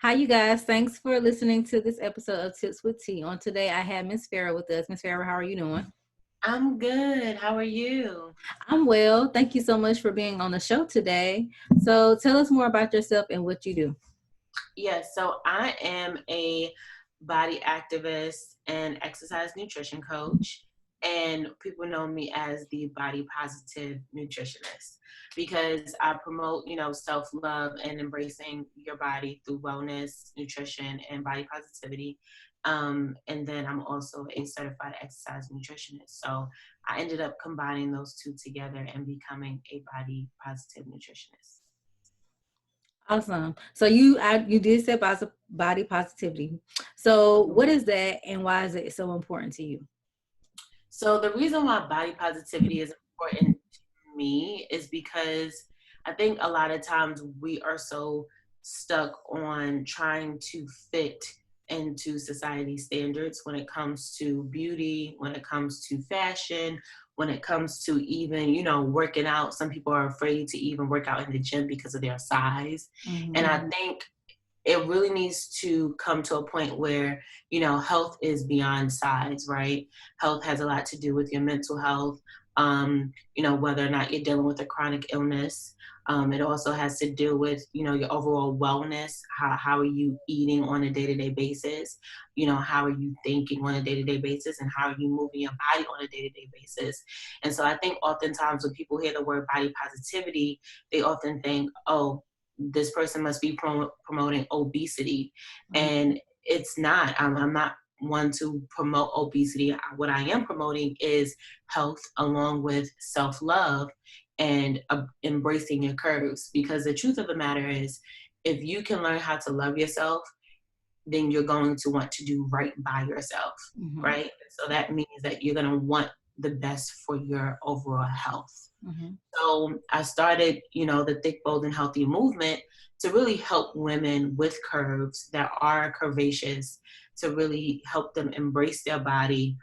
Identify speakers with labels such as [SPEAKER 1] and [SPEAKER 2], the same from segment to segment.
[SPEAKER 1] Hi, you guys. Thanks for listening to this episode of Tips with T. On today, I have Miss Farah with us. Miss Farah, how are you doing?
[SPEAKER 2] I'm good. How are you?
[SPEAKER 1] I'm well. Thank you so much for being on the show today. So, tell us more about yourself and what you do.
[SPEAKER 2] Yes, so I am a body activist and exercise nutrition coach. And people know me as the body positive nutritionist because I promote, self love and embracing your body through wellness, nutrition, and body positivity. And then I'm also a certified exercise nutritionist. So I ended up combining those two together and becoming a body positive nutritionist.
[SPEAKER 1] Awesome. So you did say body positivity. So, what is that, and why is it so important to you?
[SPEAKER 2] So the reason why body positivity is important to me is because I think a lot of times we are so stuck on trying to fit into society standards when it comes to beauty, when it comes to fashion, when it comes to even, working out. Some people are afraid to even work out in the gym because of their size. And I think it really needs to come to a point where, health is beyond size, right? Health has a lot to do with your mental health, whether or not you're dealing with a chronic illness. It also has to do with, your overall wellness. How are you eating on a day-to-day basis? How are you thinking on a day-to-day basis? And how are you moving your body on a day-to-day basis? And so I think oftentimes when people hear the word body positivity, they often think, oh, this person must be promoting obesity. And it's not. I'm not one to promote obesity. What I am promoting is health along with self-love and embracing your curves. Because the truth of the matter is, if you can learn how to love yourself, then you're going to want to do right by yourself, right? So that means that you're going to want the best for your overall health. So I started, the Thick, Bold, and Healthy movement to really help women with curves that are curvaceous, to really help them embrace their body,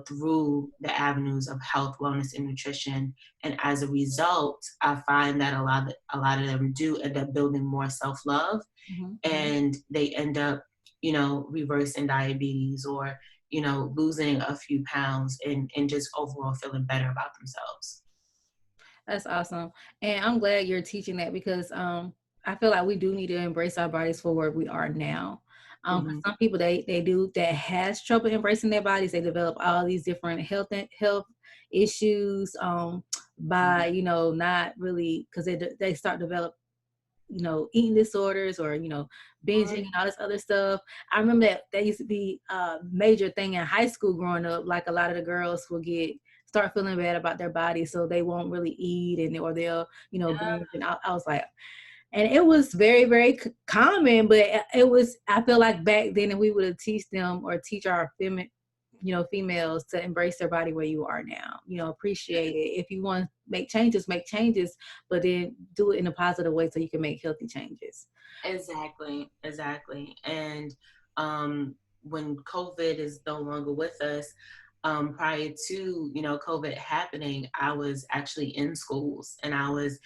[SPEAKER 2] through the avenues of health, wellness, and nutrition. And as a result, I find that a lot of them do end up building more self-love, and they end up, reversing diabetes or, losing a few pounds and just overall feeling better about themselves.
[SPEAKER 1] That's awesome. And I'm glad you're teaching that because I feel like we do need to embrace our bodies for where we are now. For some people they do that has trouble embracing their bodies. They develop all these different health issues by not really because they start develop eating disorders or binging and all this other stuff. I remember that used to be a major thing in high school growing up. Like a lot of the girls will start feeling bad about their body, so they won't really eat or they'll binge. And I was like, and it was very very common, but it was, I feel like back then, and we would have teach them or teach our females to embrace their body where you are now, appreciate it. If you want to make changes, but then do it in a positive way so you can make healthy changes.
[SPEAKER 2] Exactly. And when COVID is no longer with us, prior to COVID happening, I was actually in schools and I was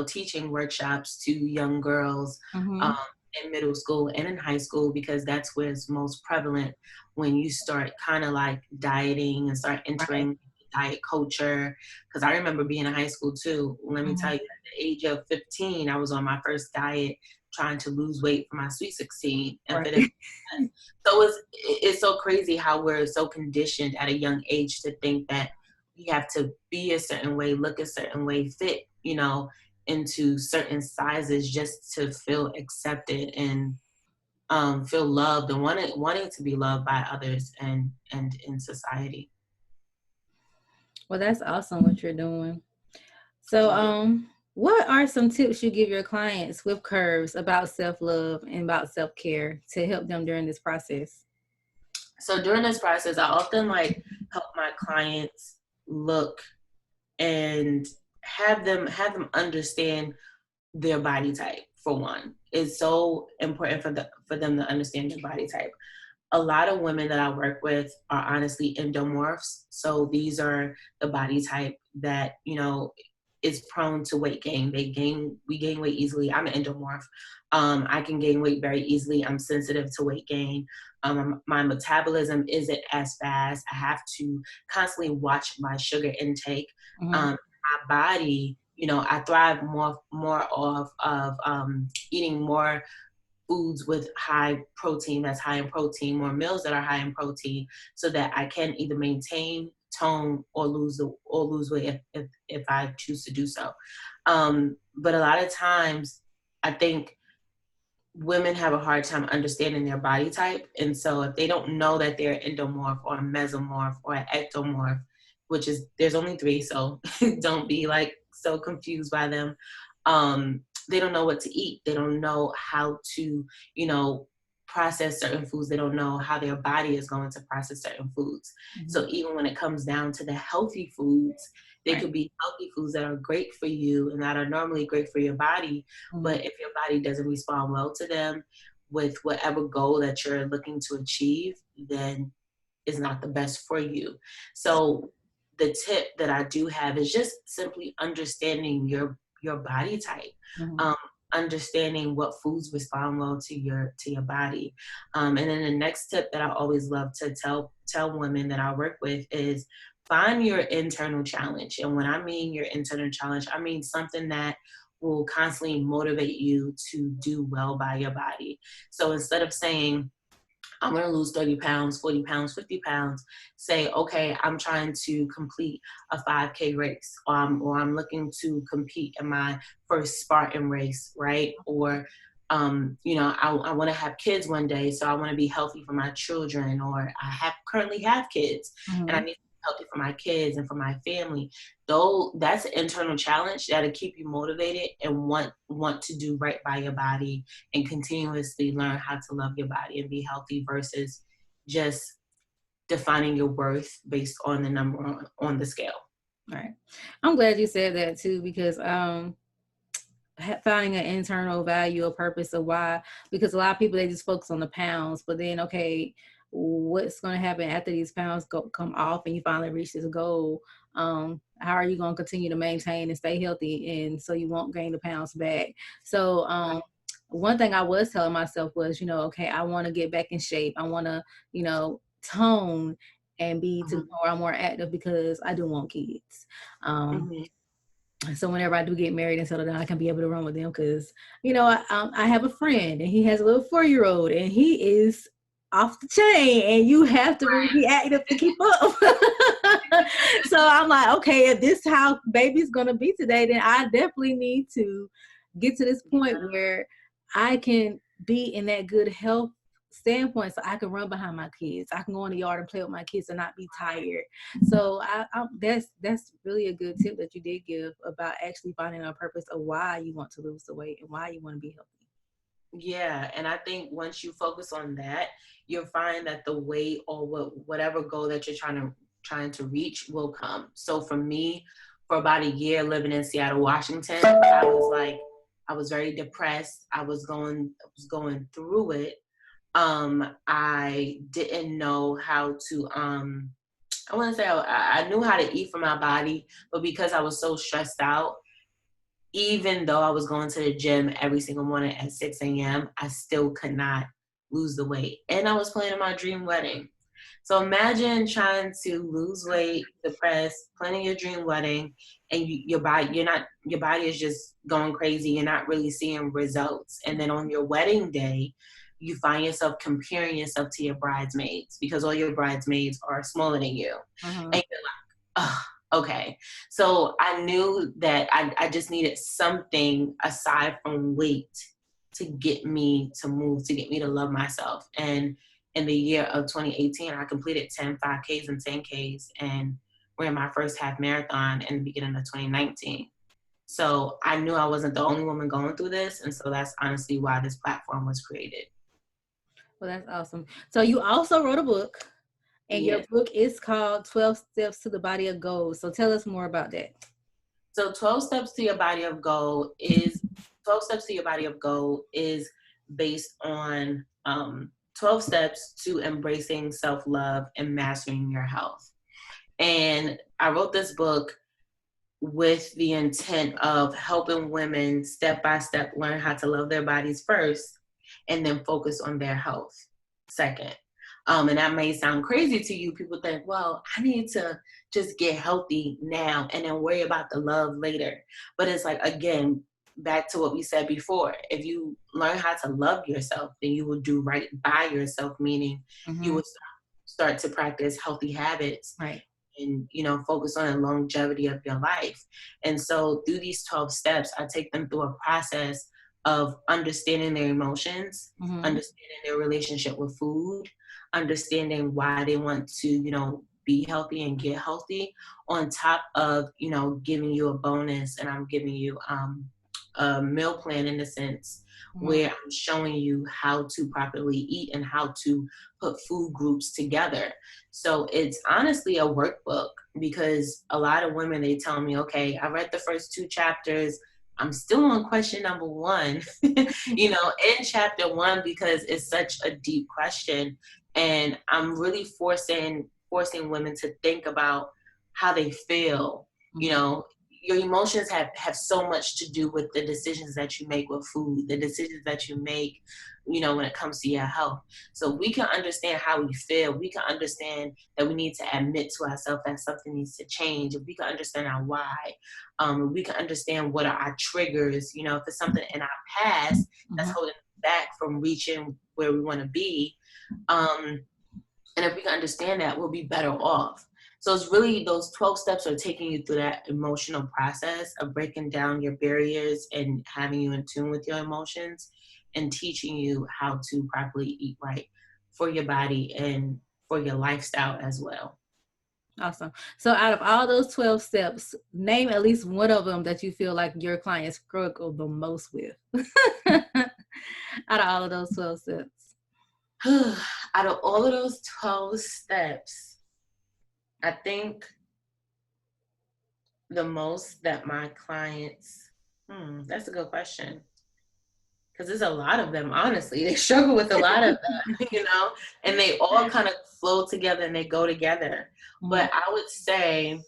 [SPEAKER 2] teaching workshops to young girls in middle school and in high school, because that's where it's most prevalent when you start kind of like dieting and start entering diet culture. Because I remember being in high school too. Let me tell you, at the age of 15, I was on my first diet trying to lose weight for my sweet 16. And so it's so crazy how we're so conditioned at a young age to think that we have to be a certain way, look a certain way, fit, into certain sizes just to feel accepted and feel loved and wanting to be loved by others and in society.
[SPEAKER 1] Well, that's awesome what you're doing. So what are some tips you give your clients with curves about self-love and about self-care to help them during this process?
[SPEAKER 2] So during this process, I often help my clients look and have them understand their body type. For one, it's so important for them to understand their body type. A lot of women that I work with are honestly endomorphs. So these are the body type that, is prone to weight gain. We gain weight easily. I'm an endomorph. I can gain weight very easily. I'm sensitive to weight gain. My metabolism isn't as fast. I have to constantly watch my sugar intake.
[SPEAKER 1] Mhm.
[SPEAKER 2] My body, I thrive more off of eating more foods with high protein, that's high in protein, more meals that are high in protein, so that I can either maintain tone or lose weight if I choose to do so. But a lot of times, I think women have a hard time understanding their body type. And so if they don't know that they're endomorph or a mesomorph or an ectomorph, which is, there's only three, so don't be like so confused by them. They don't know what to eat. They don't know how to, process certain foods. They don't know how their body is going to process certain foods.
[SPEAKER 1] Mhm.
[SPEAKER 2] So even when it comes down to the healthy foods, they
[SPEAKER 1] Right.
[SPEAKER 2] could be healthy foods that are great for you and that are normally great for your body,
[SPEAKER 1] Mhm.
[SPEAKER 2] but if your body doesn't respond well to them with whatever goal that you're looking to achieve, then it's not the best for you. So the tip that I do have is just simply understanding your body type.
[SPEAKER 1] Mhm.
[SPEAKER 2] Um, Understanding what foods respond well to your body. And then the next tip that I always love to tell women that I work with is find your internal challenge. And when I mean your internal challenge, I mean something that will constantly motivate you to do well by your body. So instead of saying, I'm going to lose 30 pounds, 40 pounds, 50 pounds, say, okay, I'm trying to complete a 5K race, or I'm looking to compete in my first Spartan race, right? Or, I want to have kids one day, so I want to be healthy for my children, or currently have kids and I
[SPEAKER 1] Mhm.
[SPEAKER 2] need to be healthy for my kids and for my family. Though that's an internal challenge that'll keep you motivated and want to do right by your body and continuously learn how to love your body and be healthy versus just defining your worth based on the number on the scale.
[SPEAKER 1] Right. I'm glad you said that too, because finding an internal value or purpose of why, because a lot of people, they just focus on the pounds, but then okay, what's going to happen after these pounds come off and you finally reach this goal? How are you going to continue to maintain and stay healthy, and so you won't gain the pounds back? So one thing I was telling myself was, okay, I want to get back in shape. I want to, tone and be to the
[SPEAKER 2] Mm-hmm.
[SPEAKER 1] point where I'm more active, because I do want kids. um
[SPEAKER 2] Mm-hmm.
[SPEAKER 1] so whenever I do get married and settle down, I can be able to run with them, because, I have a friend and he has a little 4-year-old and he is off the chain, and you have to really be active to keep up. So I'm like, okay, if this is how baby's gonna be today, then I definitely need to get to this point where I can be in that good health standpoint, so I can run behind my kids. I can go in the yard and play with my kids and not be tired. So that's really a good tip that you did give about actually finding a purpose of why you want to lose the weight and why you want to be healthy.
[SPEAKER 2] Yeah, and I think once you focus on that, you'll find that the weight or whatever goal that you're trying to reach will come. So for me, for about a year living in Seattle, Washington, I was very depressed. I was going through it. I didn't know how to I want to say I knew how to eat for my body, but because I was so stressed out, even though I was going to the gym every single morning at 6 a.m., I still could not lose the weight. And I was planning my dream wedding. So imagine trying to lose weight, depressed, planning your dream wedding, and your body is just going crazy. You're not really seeing results. And then on your wedding day, you find yourself comparing yourself to your bridesmaids because all your bridesmaids are smaller than you.
[SPEAKER 1] Uh-huh.
[SPEAKER 2] And oh, okay. So I knew that I just needed something aside from weight to get me to move, to get me to love myself. And in the year of 2018, I completed 10 5Ks and 10Ks and ran my first half marathon in the beginning of 2019. So I knew I wasn't the only woman going through this. And so that's honestly why this platform was created.
[SPEAKER 1] Well, that's awesome. So you also wrote a book, and your
[SPEAKER 2] Yes.
[SPEAKER 1] book is called 12 Steps to the Body of Gold. So tell us more about that.
[SPEAKER 2] So 12 steps to your body of gold is 12 steps to your body of gold is based on 12 steps to embracing self-love and mastering your health. And I wrote this book with the intent of helping women step by step learn how to love their bodies first and then focus on their health second. And that may sound crazy to you. People think, well, I need to just get healthy now and then worry about the love later. But it's like, again, back to what we said before. If you learn how to love yourself, then you will do right by yourself, meaning you
[SPEAKER 1] Mm-hmm.
[SPEAKER 2] will start to practice healthy habits
[SPEAKER 1] Right.
[SPEAKER 2] and focus on the longevity of your life. And so through these 12 steps, I take them through a process of understanding their emotions,
[SPEAKER 1] Mm-hmm.
[SPEAKER 2] understanding their relationship with food, understanding why they want to be healthy and get healthy, on top of giving you a bonus. And I'm giving you a meal plan, in a sense,
[SPEAKER 1] Mm-hmm.
[SPEAKER 2] where I'm showing you how to properly eat and how to put food groups together. So it's honestly a workbook, because a lot of women, they tell me, okay, I read the first 2 chapters. I'm still on question number 1, in chapter 1, because it's such a deep question. And I'm really forcing women to think about how they feel. You
[SPEAKER 1] Mm-hmm.
[SPEAKER 2] know, your emotions have so much to do with the decisions that you make with food, the decisions that you make, when it comes to your health. So we can understand how we feel. We can understand that we need to admit to ourselves that something needs to change. If we can understand our why, we can understand what are our triggers. If it's something in our past that's
[SPEAKER 1] Mm-hmm.
[SPEAKER 2] holding us back from reaching where we want to be, um, and if we can understand that, we'll be better off. So it's really, those 12 steps are taking you through that emotional process of breaking down your barriers and having you in tune with your emotions, and teaching you how to properly eat right for your body and for your lifestyle as well.
[SPEAKER 1] Awesome. So out of all those 12 steps, name at least one of them that you feel like your clients struggle the most with. Out of all of those 12 steps.
[SPEAKER 2] Out of all of those 12 steps, I think the most that my clients, that's a good question. Because there's a lot of them, honestly. They struggle with a lot of them, and they all kind of flow together and they go together.
[SPEAKER 1] Mhm.
[SPEAKER 2] But I would say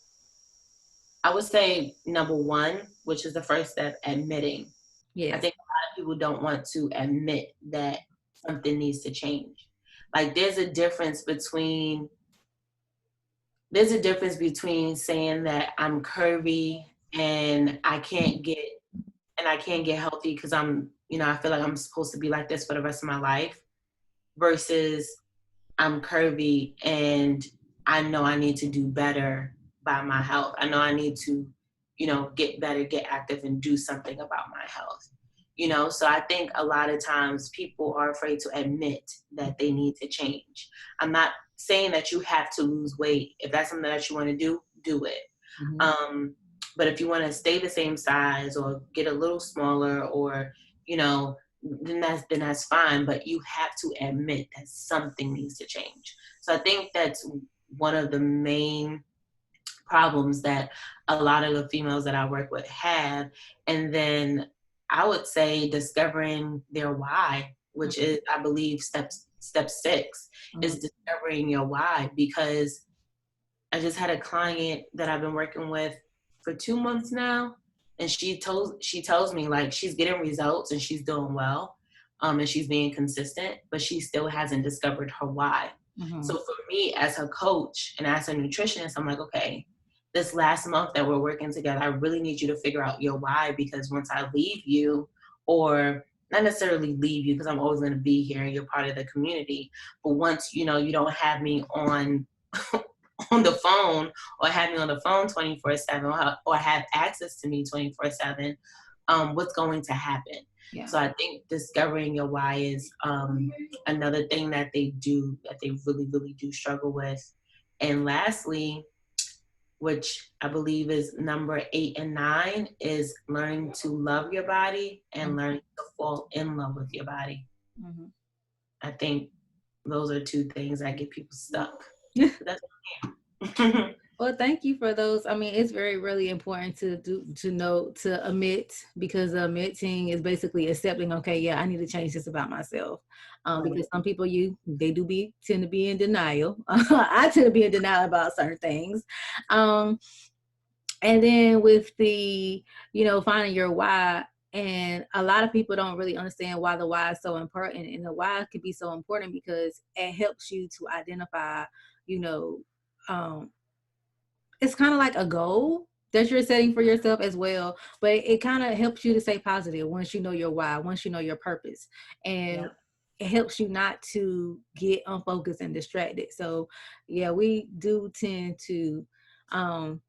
[SPEAKER 2] number 1, which is the first step, admitting. I
[SPEAKER 1] Yes.
[SPEAKER 2] think a lot of people don't want to admit that something needs to change. Like, there's a difference between saying that I'm curvy and I can't get healthy because I feel like I'm supposed to be like this for the rest of my life, versus I'm curvy and I know I need to do better by my health. I know I need to, get better, get active, and do something about my health. So I think a lot of times people are afraid to admit that they need to change. I'm not saying that you have to lose weight. If that's something that you want to do it.
[SPEAKER 1] Mhm.
[SPEAKER 2] Um, but if you want to stay the same size or get a little smaller, or, you know, then that's fine. But you have to admit that something needs to change. So I think that's one of the main problems that a lot of the females that I work with have. And then I would say discovering their why, which is, I believe, step 6
[SPEAKER 1] Mhm.
[SPEAKER 2] is discovering your why. Because I just had a client that I've been working with for 2 months now, and she tells me, like, she's getting results and she's doing well, and she's being consistent, but she still hasn't discovered her why. So
[SPEAKER 1] Mhm.
[SPEAKER 2] for me, as her coach and as a nutritionist, I'm like, okay, this last month that we're working together, I really need you to figure out your why, because once I leave you, or not necessarily leave you, because I'm always going to be here and you're part of the community, but once you don't have me on on the phone, or have me on the phone 24/7, or have access to me 24/7, what's going to happen?
[SPEAKER 1] Yeah.
[SPEAKER 2] So I think discovering your why is another thing that they really, really do struggle with. And lastly, which I believe is number 8 and 9, is learning to love your body and learning to fall in love with your body.
[SPEAKER 1] Mhm.
[SPEAKER 2] I think those are 2 things that get people stuck.
[SPEAKER 1] Mhm.
[SPEAKER 2] But that's
[SPEAKER 1] Well, thank you for those. I mean, it's very, really important to know, to admit, because admitting is basically accepting, okay, yeah, I need to change this about myself.
[SPEAKER 2] right.
[SPEAKER 1] Because some people, they tend to be in denial. I tend to be in denial about certain things. Um, And then with the, finding your why, and a lot of people don't really understand why the why is so important. And the why could be so important because it helps you to identify, you know, um, it's kind of like a goal that you're setting for yourself as well, but it kind of helps you to stay positive once you know your why, once you know your purpose, and
[SPEAKER 2] Yeah.
[SPEAKER 1] it helps you not to get unfocused and distracted. So yeah, we do tend to um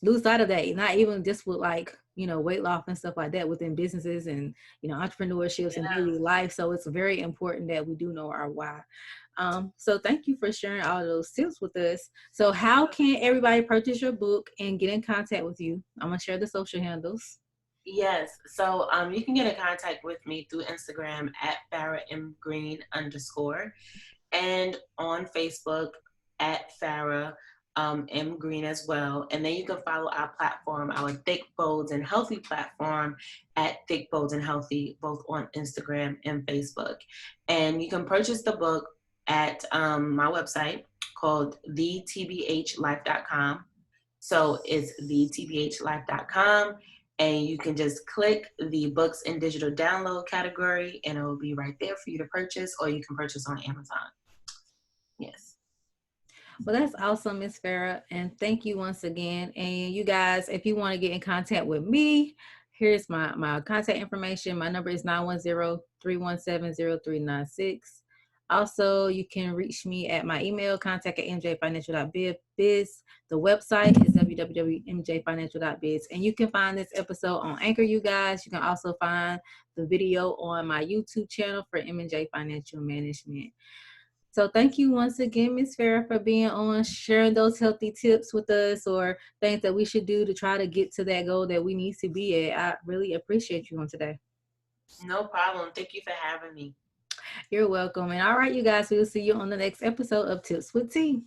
[SPEAKER 1] lose sight of that, not even just with like, weight loss and stuff like that, within businesses and, entrepreneurships and
[SPEAKER 2] Yeah.
[SPEAKER 1] daily life. So it's very important that we do know our why. So thank you for sharing all those tips with us. So how can everybody purchase your book and get in contact with you? I'm gonna share the social handles.
[SPEAKER 2] Yes. So you can get in contact with me through Instagram at Farah M Green _ and on Facebook at Farah M Green as well. And then you can follow our platform, our Thick, Bold, and Healthy platform at Thick, Bold, and Healthy, both on Instagram and Facebook. And you can purchase the book at my website called thetbhlife.com. So it's thetbhlife.com. And you can just click the books and digital download category, and it will be right there for you to purchase, or you can purchase on Amazon. Yes.
[SPEAKER 1] Well, that's awesome, Miss Farah. And thank you once again. And you guys, if you want to get in contact with me, here's my contact information. My number is 910-317-0396. Also, you can reach me at my email, contact@mjfinancial.biz. The website is www.mjfinancial.biz. And you can find this episode on Anchor, you guys. You can also find the video on my YouTube channel for M&J Financial Management. So thank you once again, Miss Farah, for being on, sharing those healthy tips with us, or things that we should do to try to get to that goal that we need to be at. I really appreciate you on today.
[SPEAKER 2] No problem. Thank you for having me.
[SPEAKER 1] You're welcome. And all right, you guys, we'll see you on the next episode of Tips with T.